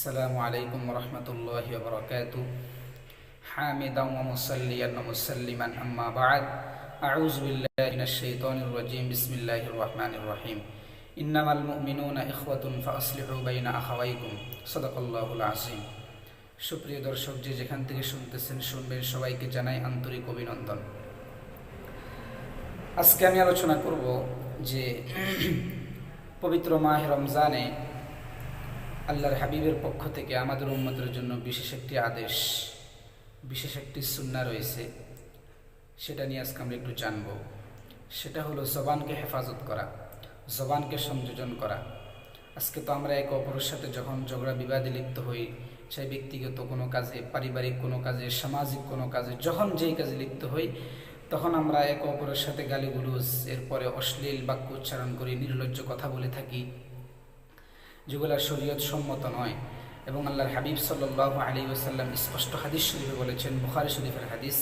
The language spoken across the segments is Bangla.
আসসালামু আলাইকুম রহমতুল্লাহি ওয়া বারাকাতুহু হামিদান ওয়া মুসাল্লিয়ান ওয়া মুসাল্লিমান আম্মা বা'দ আউযু বিল্লাহি মিনাশ শাইতানির রাজীম বিসমিল্লাহির রহমানির রহিম ইন্নামাল মুমিনুনা ইখওয়াতুন ফাআসলিহু বাইনা আখাওয়াইকুম সাদাকাল্লাহুল আযীম। সুপ্রিয় দর্শক, যে যেখান থেকে শুনতেছেন শুনবেন, সবাইকে জানাই আন্তরিক অভিনন্দন। আজকে আমি আলোচনা করব যে পবিত্র মাহে রমজানে আল্লাহর হাবিবের পক্ষ থেকে আমাদের উম্মতের জন্য বিশেষ একটি আদেশ, বিশেষ একটি সুন্নাহ রয়েছে। সেটা নিয়ে আজকে আমরা একটু জানব। সেটা হলো জবানকে হেফাজত করা, জবানকে সংযোজন করা। আজকে তো আমরা একে অপরের সাথে যখন ঝগড়া বিবাদে লিপ্ত হই, চাই ব্যক্তিগত কোনো কাজে, পারিবারিক কোনো কাজে, সামাজিক কোনো কাজে, যখন যেই কাজে লিপ্ত হই, তখন আমরা একে অপরের সাথে গালিগুলোজ, এরপরে অশ্লীল বাক্য উচ্চারণ করি, নির্লজ্জ কথা বলে থাকি, যেগুলো শরীয়ত সম্মত নয়। এবং আল্লাহর হাবিব সাল্লাল্লাহু আলাইহি ওয়াসাল্লাম স্পষ্ট হাদিস শরীফে বলেছেন, বুখারী শরীফের হাদিস,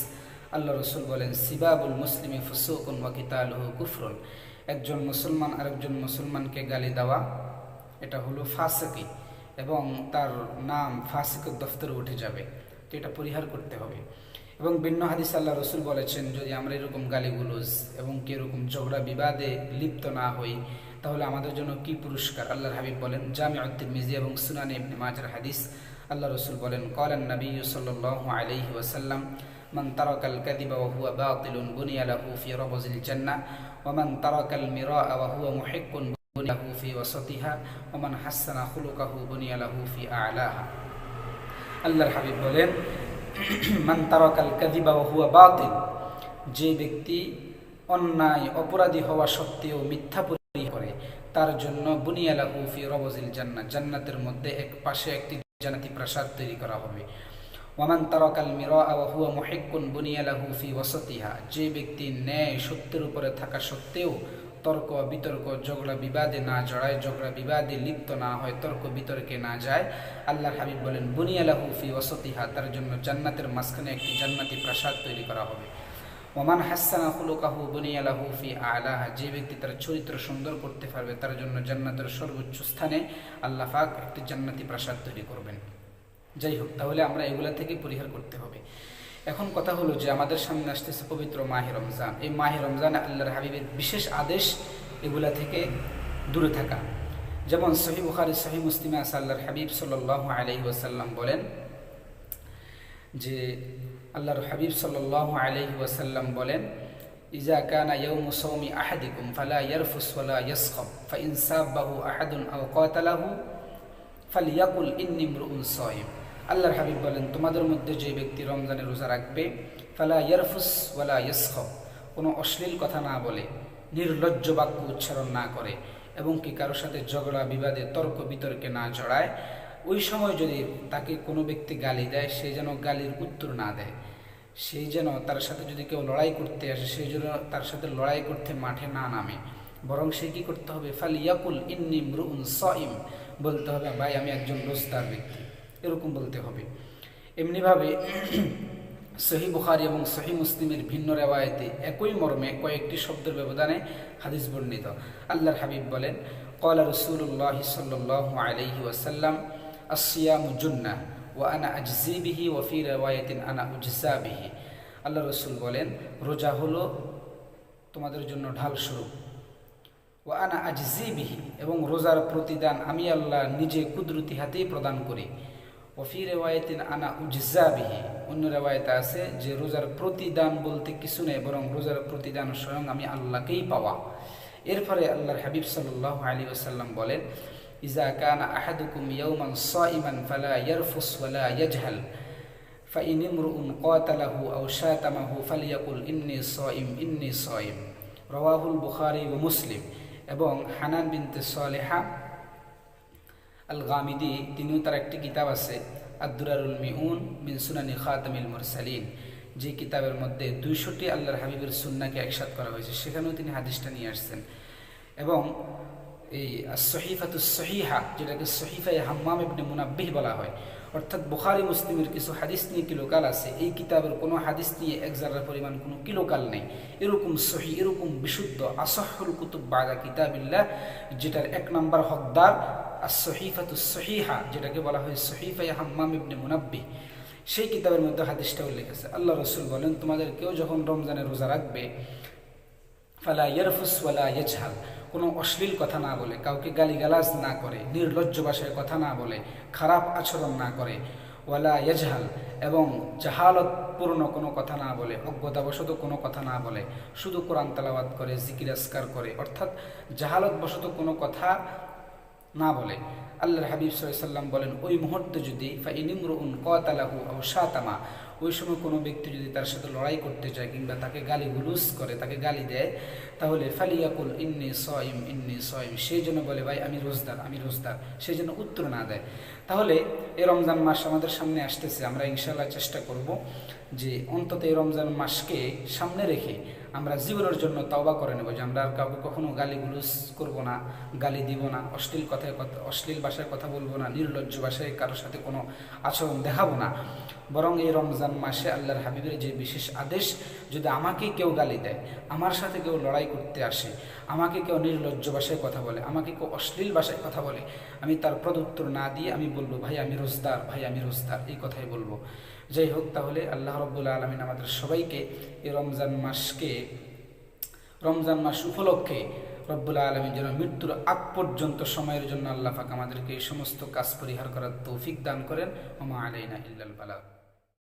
আল্লাহ রাসূল বলেন, সিবাবুল মুসলিমি ফুসুকুন ওয়া কিতালুহু কুফরুন। একজন মুসলমান আরেকজন মুসলমানকে গালি দেওয়া, এটা হলো ফাসিকি, এবং তার নাম ফাসিকের দফতরে উঠে যাবে। তো এটা পরিহার করতে হবে। এবং ভিন্ন হাদিস আল্লাহ রাসূল বলেছেন, যদি আমরা এরকম গালিগুলোজ এবং কি এরকম ঝগড়া বিবাদে লিপ্ত না হই, তাহলে আমাদের জন্য কি পুরস্কার। আল্লাহর হাবিব বলেন, জামিউত তিরমিজি এবং সুনানে ইবনে মাজার হাদিস, আল্লাহ রাসূল বলেন, ক্বালান নবী সাল্লাল্লাহু আলাইহি ওয়াসাল্লাম, মান তারাকাল কাযিবা ওয়া হুয়া বাতিলুন বুনিয়া লাহু ফি রাবজিল জান্নাহ ওয়া মান তারাকাল মিরাআ ওয়া হুয়া মুহিক্কুন বুনিয়া লাহু ফি ওয়াসাতিহা ওয়া মান হাসানা খুলুকাহু বুনিয়া লাহু ফি আ'লাহা। আল্লাহর হাবিব বলেন, মান তারাকাল কাযিবা ওয়া হুয়া বাতিল, যে ব্যক্তি অন্যায় অপরাধী হওয়া সত্ত্বেও মিথ্যা করে, তার জন্য বুনিয়া লাহু ফি রাবজিল জান্নাহ, জান্নাতের মধ্যে এক পাশে একটি জান্নাতি প্রাসাদ তৈরি করা হবে। ওয়ামান তারাকাল মিরাআ ওয়া হুয়া মুহিক্কুন বুনিয়া লাহু ফি ওয়াসাতিহা, যে ব্যক্তি ন্যায় সত্যের উপরে থাকা সত্ত্বেও তর্ক বিতর্ক ঝগড়া বিবাদে না জড়ায়, ঝগড়া বিবাদে লিপ্ত না হয়, তর্ক বিতর্কে না যায়, আল্লাহর হাবিব বলেন, বুনিয়া লাহু ফি ওয়াসাতিহা, তার জন্য জান্নাতের মাঝখানে একটি জান্নাতি প্রাসাদ তৈরি করা হবে। ওমান হাসানা খুলুকাহু বুনিয়া লাহু ফি আ'লাহা, যে ব্যক্তি তার চরিত্র সুন্দর করতে পারবে, তার জন্য জান্নাতের সর্বোচ্চ স্থানে আল্লাহ পাক একটি জান্নাতি প্রাসাদ তৈরি করবেন। যাই হোক, তাহলে আমরা এগুলা থেকে পরিহার করতে হবে। এখন কথা হলো যে আমাদের সামনে আসতেছে পবিত্র মাহে রমজান। এই মাহে রমজানে আল্লাহর হাবিবের বিশেষ আদেশ এগুলা থেকে দূরে থাকা। যেমন সহিহ বুখারী সহিহ মুসলিমে আছে, আল্লাহর হাবিব সাল্লাল্লাহু আলাইহি ওয়াসাল্লাম বলেন যে, আল্লাহর হাবিব সাল্লাল্লাহু আলাইহি ওয়াসাল্লাম বলেন, ইজা কানা ইয়াউমু সাওমি আহাদিকুম ফালা ইয়ারফুস ওয়ালা ইয়াসখাব ফাইন সাবাহু আহাদুন আও কাতালাহু ফালিয়াকুল ইন্নী ইমরুউন সায়িম। আল্লাহর হাবিব বলেন, তোমাদের মধ্যে যে ব্যক্তি রমজানের রোজা রাখবে, ফালা ইয়ারফুস ওয়ালা ইয়াসখাব, কোনো অশ্লীল কথা না বলে, নির্লজ্জ বাক্য উচ্চারণ না করে, এবং কি কারোর সাথে ঝগড়া বিবাদে তর্ক বিতর্কে না জড়ায়, ওই সময় যদি তাকে কোনো ব্যক্তি গালি দেয়, সে যেন গালির উত্তর না দেয়। সেই যেন তার সাথে যদি কেউ লড়াই করতে আসে, সেই জন্য তার সাথে লড়াই করতে মাঠে না নামে, বরং সে কি করতে হবে, ফালিয়াকুল ইন্নী ইমরুউন সায়িম, বলতে হবে, ভাই আমি একজন রোজাদার ব্যক্তি, এরকম বলতে হবে। এমনিভাবে সহিহ বুখারী এবং সহিহ মুসলিমের ভিন্ন রিওয়ায়াতে একই মর্মে কয়েকটি শব্দের ব্যবধানে হাদিস বর্ণিত। আল্লাহর হাবিব বলেন, ক্বালা রাসূলুল্লাহ সাল্লাল্লাহু আলাইহি ওয়াসাল্লাম, আসিয়ামু জুন্নাহ ওয়া আনা আজজি বিহি ওয়া ফি রিওয়ায়াতিন আনা উজজা বিহি। আল্লাহ রাসূল বলেন, রোজা হলো তোমাদের জন্য ঢাল স্বরূপ, ওয়া আনা আজজি বিহি, এবং রোজার প্রতিদান আমি আল্লাহ নিজে কুদরতি হাতেই প্রদান করি। ওয়া ফি রিওয়ায়াতিন আনা উজজা বিহি, অন্য রিওয়ায়াতে আছে যে রোজার প্রতিদান বলতে কিছু নেই, বরং রোজার প্রতিদান স্বয়ং আমি আল্লাহকেই পাওয়া। এরপরে আল্লাহর হাবিব সাল্লাল্লাহু আলাইহি ওয়াসাল্লাম বলেন, ইজা কানা আহাদুকুম ইয়াওমান সাইমান ফালা ইয়ারফুস ওয়ালা ইয়াজহাল ফাইন ইমরুউন কাতালাহু আও শাতামাহু ফালিয়াকুল ইন্নী সাইম ইন্নী সাইম। রাওয়াহুল বুখারী ওয়া মুসলিম। এবং হানান বিনতে সালেহা আল গামিদি, তিনিও তার একটি কিতাব আছে, আদ-দুরারুল মিউন মিন সুনানি খাতামিল মুরসালিন, যে কিতাবের মধ্যে 200টি আল্লাহর হাবিবের সুন্নাহকে একসাথ করা হয়েছে, সেখানেও তিনি হাদিসটা নিয়ে আসছেন। এবং এই সহিফাতুস সহিহা, যেটাকে সহিফায়ে হাম্মাম ইবনে মুনাব্বিহ বলা হয়, অর্থাৎ বুখারী মুসলিমের কিছু হাদিস নিয়ে কিলোকাল আছে, এই কিতাবের কোনো হাদিস নিয়ে এক জাররার পরিমাণ কোনো কিলোকাল নেই। এরকম সহি, এরকম বিশুদ্ধ আসাহুল কুতুব বাদা কিতাবিল্লাহ, যেটার 1 নম্বর হকদার আস-সহিফাতুস সহিহা, যেটাকে বলা হয় সহিফায়ে হাম্মাম ইবনে মুনাব্বিহ, সেই কিতাবের মধ্যে হাদিসটা উল্লেখ আছে। আল্লাহ রসুল বলেন, তোমাদের কেউ যখন রমজানের রোজা রাখবে, ফালা ইয়ারফুস ওয়ালা ইয়াজহাল, কোনো অশ্লীল কথা না বলে, কাউকে গালিগালাজ না করে, নির্লজ্জ ভাষায় কথা না বলে, খারাপ আচরণ না করে, ওয়ালা ইয়াজহাল, এবং জাহালতপূর্ণ কোনো কথা না বলে, অজ্ঞতাবশত কোনো কথা না বলে, শুধু কোরআন তেলাওয়াত করে, জিকির আজকার করে, অর্থাৎ জাহালতবশত কোনো কথা না বলে। আল্লাহর হাবিব সাল্লাল্লাহু আলাইহি ওয়াসাল্লাম বলেন, ওই মুহূর্তে যদি ফাইনিমরুন কাতালাহু আও শাতামা, ওই সময় কোনো ব্যক্তি যদি তার সাথে লড়াই করতে চায় কিংবা তাকে গালি গুলুস করে, তাকে গালি দেয়, তাহলে ফালিয়াকুল ইন্নী সাইম ইন্নী সাইম, সেই জন্য বলে ভাই আমি রোজদার আমি রোজদার, সেই জন্য উত্তর না দেয়। তাহলে এই রমজান মাস আমাদের সামনে আসতেছে, আমরা ইনশাআল্লাহ চেষ্টা করব যে অন্তত এই রমজান মাসকে সামনে রেখে আমরা জীবনের জন্য তওবা করে নেব, যে আমরা আর কাউকে কখনো গালি গুলুস করবো না, গালি দিব না, অশ্লীল ভাষায় কথা বলবো না, নির্লজ্জ ভাষায় কারোর সাথে কোনো আচরণ দেখাবো না। বরং এই রমজান মাসে আল্লাহর হাবিবের যে বিশেষ আদেশ, যদি আমাকে কেউ গালি দেয়, আমার সাথে কেউ লড়াই করতে আসে, আমাকে কেউ নির্লজ্জ ভাষায় কথা বলে, আমাকে কেউ অশ্লীল ভাষায় কথা বলে, আমি তার প্রত্যুত্তর না দিয়ে আমি বলবো ভাই আমি রোজদার, ভাই আমি রোজদার, এই কথাই বলবো। যাই হোক, তাহলে আল্লাহ রাব্বুল আলামিন আমাদের সবাইকে এই রমজান মাস উপলক্ষে রব্বুল আলামিন যেন মৃত্যুর আগ পর্যন্ত সময়ের জন্য আল্লাহ পাক আমাদেরকে এই সমস্ত কাজ পরিহার করার তৌফিক দান করেন। ওয়া মা আলাইনা ইল্লাল বালাগ।